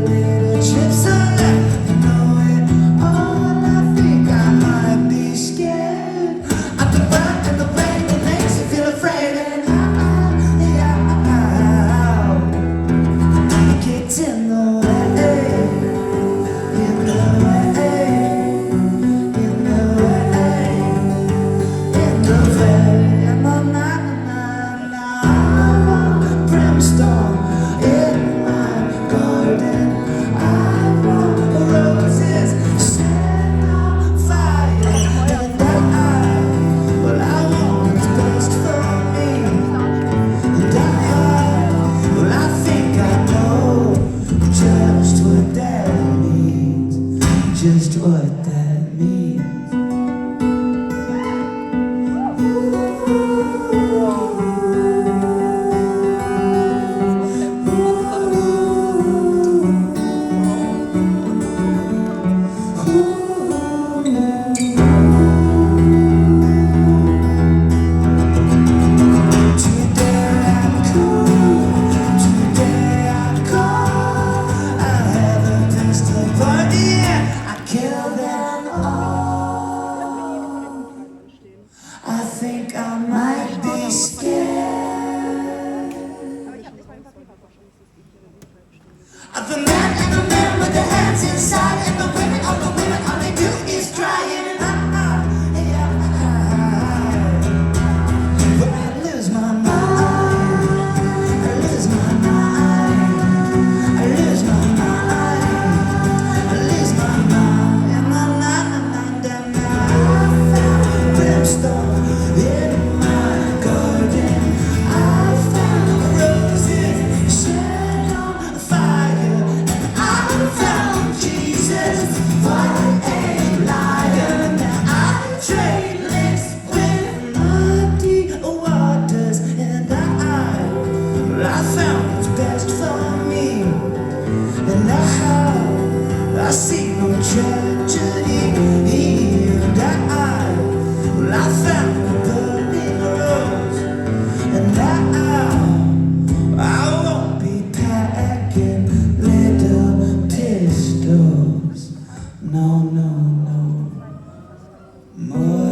little chips are left. You know it all. I think I might be scared. At the burn and the rain that makes you feel afraid. And it gets in the way. In the way. In the way. In the way. And the na brimstone in my garden. I want roses set on fire. And well, I want what's best for me. And well, I think I know just what that means. Just what that means. I think I might be scared of the man and the man with the hands inside, and the women, all they do is crying. But I lose my mind, I lose my mind, I lose my mind, I lose my mind, and brimstone in my garden. I found roses set on fire, and I found Jesus, what a liar. Now I trade lips with muddy waters, and I found what's best for me, and I see no tragedy, and well, I found a burning rose, and I won't be packing little pistols. No, no, no more.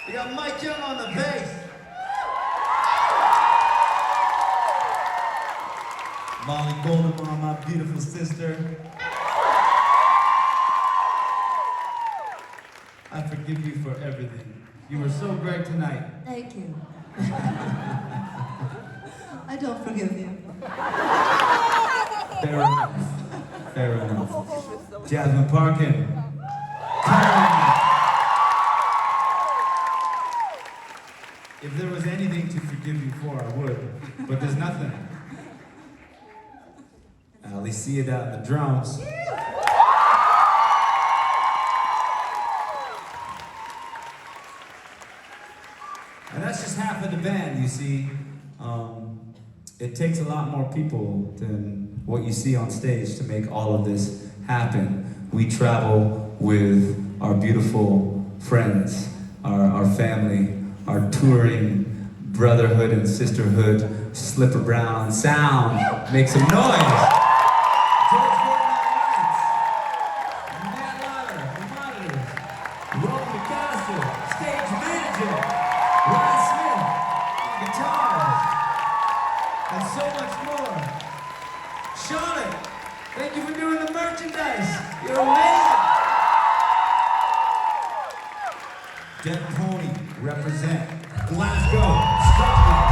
We got Mike Young on the bass. Molly Goldman on my beat. beautiful sister. I forgive you for everything. You were so great tonight. Thank you. I don't forgive you. Fair enough. Fair enough. Jasmine Parkin. Come on. If there was anything to forgive you for, I would. But there's nothing. Ali see it out in the drums. And that's just half of the band, you see. It takes a lot more people than what you see on stage to make all of this happen. We travel with our beautiful friends, our family, our touring brotherhood and sisterhood. Slipper Brown sound, make some noise. George Gordon on lights. Matt Lawler on monitors. Rob Picasso, stage manager. Ryan Smith on guitars. And so much more. Charlotte, thank you for doing the merchandise. You're amazing. Dead Pony, represent Glasgow, Scotland.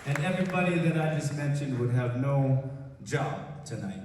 And everybody that I just mentioned would have no job tonight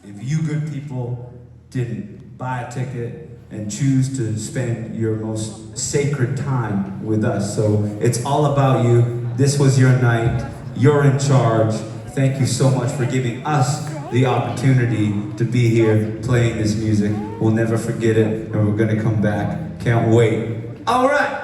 if you good people didn't buy a ticket and choose to spend your most sacred time with us. So it's all about you. This was your night. You're in charge. Thank you so much for giving us the opportunity to be here playing this music. We'll never forget it, and we're gonna come back. Can't wait. All right.